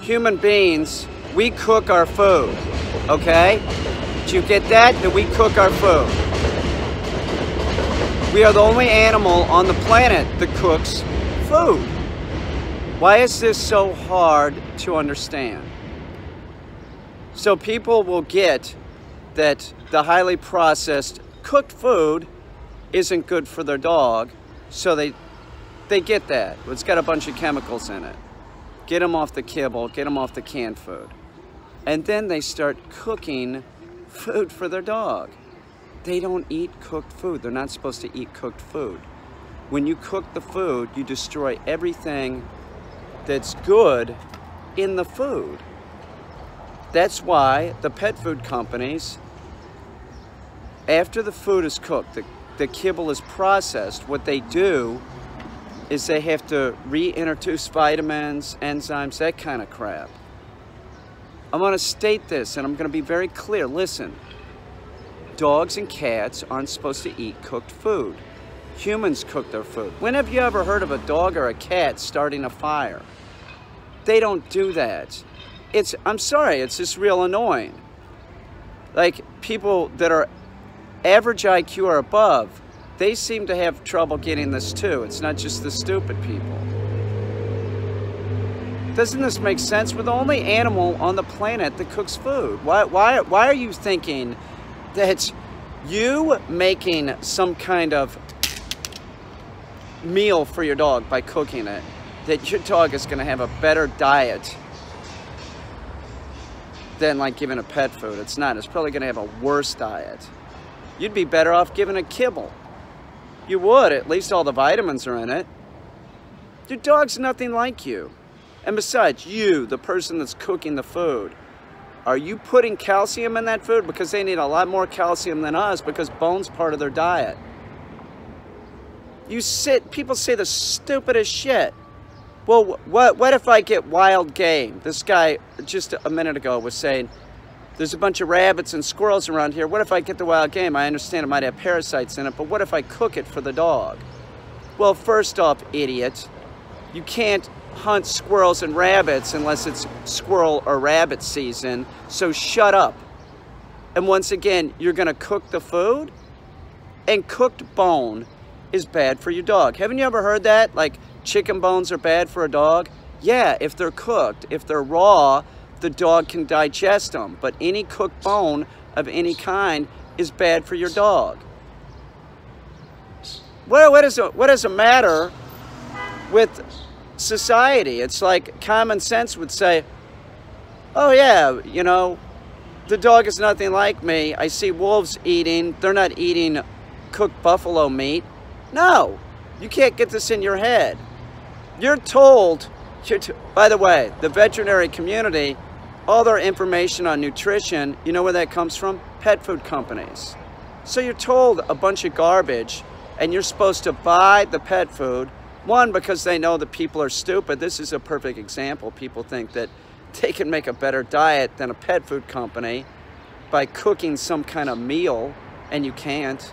human beings, we cook our food, okay? Do you get that? That we cook our food. We are the only animal on the planet that cooks food. Why is this so hard to understand? So people will get that the highly processed cooked food isn't good for their dog, so they get that. It's got a bunch of chemicals in it. Get them off the kibble, get them off the canned food. And then they start cooking food for their dog. They don't eat cooked food. They're not supposed to eat cooked food. When you cook the food, you destroy everything that's good in the food. That's why the pet food companies, after the food is cooked, the kibble is processed, what they do is they have to reintroduce vitamins, enzymes, that kind of crap. I'm going to state this, and I'm going to be very clear. Listen, dogs and cats aren't supposed to eat cooked food. Humans cook their food. When have you ever heard of a dog or a cat starting a fire? They don't do that. I'm sorry, it's just real annoying. Like, people that are average IQ or above, they seem to have trouble getting this too. It's not just the stupid people. Doesn't this make sense? We're the only animal on the planet that cooks food. Why are you thinking that you making some kind of meal for your dog by cooking it, that your dog is going to have a better diet than like giving a pet food? It's not. It's probably going to have a worse diet. You'd be better off giving a kibble. You would. At least all the vitamins are in it. Your dog's nothing like you. And besides, you, the person that's cooking the food, are you putting calcium in that food? Because they need a lot more calcium than us, because bone's part of their diet. People say the stupidest shit. Well, what if I get wild game? This guy just a minute ago was saying, there's a bunch of rabbits and squirrels around here. What if I get the wild game? I understand it might have parasites in it, but what if I cook it for the dog? Well, first off, idiot, you can't hunt squirrels and rabbits unless it's squirrel or rabbit season, so shut up. And once again, you're gonna cook the food? And cooked bone is bad for your dog. Haven't you ever heard that? Like, chicken bones are bad for a dog? Yeah, if they're cooked. If they're raw, the dog can digest them. But any cooked bone of any kind is bad for your dog. What does it matter with society? It's like common sense would say, oh yeah, you know, the dog is nothing like me. I see wolves eating. They're not eating cooked buffalo meat. No, you can't get this in your head. You're told, by the way, the veterinary community, all their information on nutrition, you know where that comes from? Pet food companies. So you're told a bunch of garbage, and you're supposed to buy the pet food. One, because they know that people are stupid. This is a perfect example. People think that they can make a better diet than a pet food company by cooking some kind of meal, and you can't.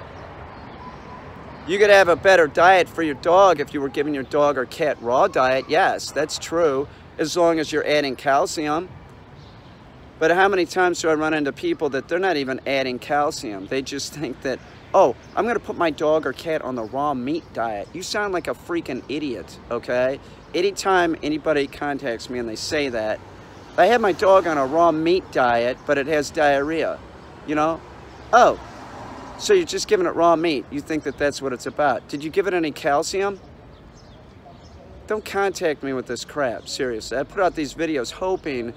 You could have a better diet for your dog if you were giving your dog or cat raw diet. Yes, that's true, as long as you're adding calcium. But how many times do I run into people that they're not even adding calcium? They just think that, oh, I'm going to put my dog or cat on the raw meat diet. You sound like a freaking idiot, okay? Anytime anybody contacts me and they say that, I have my dog on a raw meat diet, but it has diarrhea, you know? Oh, so you're just giving it raw meat. You think that that's what it's about. Did you give it any calcium? Don't contact me with this crap, seriously. I put out these videos hoping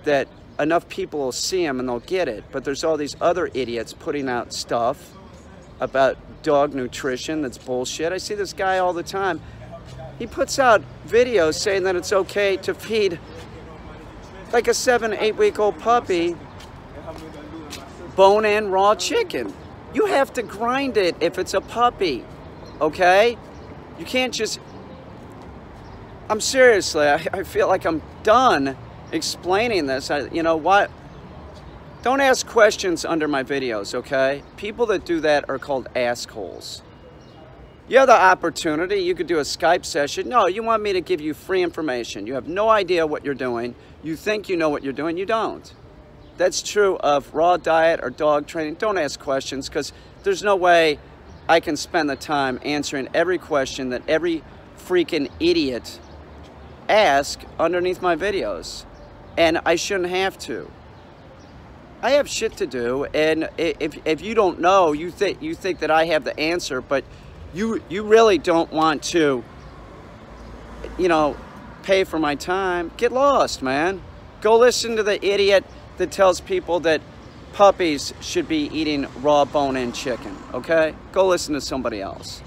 that enough people will see them and they'll get it. But there's all these other idiots putting out stuff about dog nutrition that's bullshit. I see this guy all the time. He puts out videos saying that it's okay to feed like a 7-8 week old puppy bone-in raw chicken. You have to grind it if it's a puppy, okay? You can't just... I'm seriously, I feel like I'm done explaining this. You know what? Don't ask questions under my videos, okay? People that do that are called assholes. You have the opportunity. You could do a Skype session. No, you want me to give you free information. You have no idea what you're doing. You think you know what you're doing. You don't. That's true of raw diet or dog training. Don't ask questions, because there's no way I can spend the time answering every question that every freaking idiot asks underneath my videos. And I shouldn't have to. I have shit to do, and if you don't know, you think that I have the answer, but you really don't want to, you know, pay for my time. Get lost, man. Go listen to the idiot that tells people that puppies should be eating raw bone-in chicken, okay? Go listen to somebody else.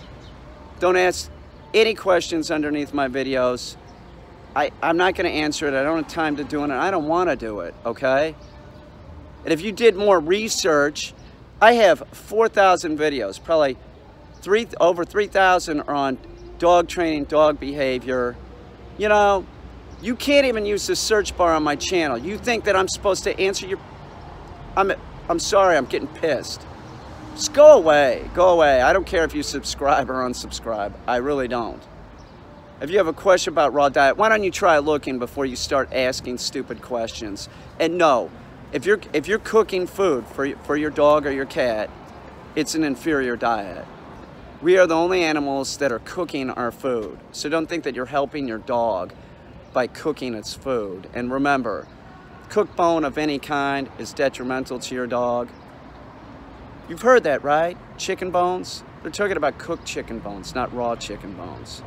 Don't ask any questions underneath my videos. I'm not going to answer it. I don't have time to do it, and I don't want to do it, okay? And if you did more research, I have 4,000 videos, probably over 3,000 are on dog training, dog behavior. You know, you can't even use the search bar on my channel. You think that I'm supposed to answer your... I'm sorry, I'm getting pissed. Just go away, go away. I don't care if you subscribe or unsubscribe. I really don't. If you have a question about raw diet, why don't you try looking before you start asking stupid questions? And no, if you're cooking food for your dog or your cat, it's an inferior diet. We are the only animals that are cooking our food. So don't think that you're helping your dog by cooking its food. And remember, cooked bone of any kind is detrimental to your dog. You've heard that, right? Chicken bones? They're talking about cooked chicken bones, not raw chicken bones.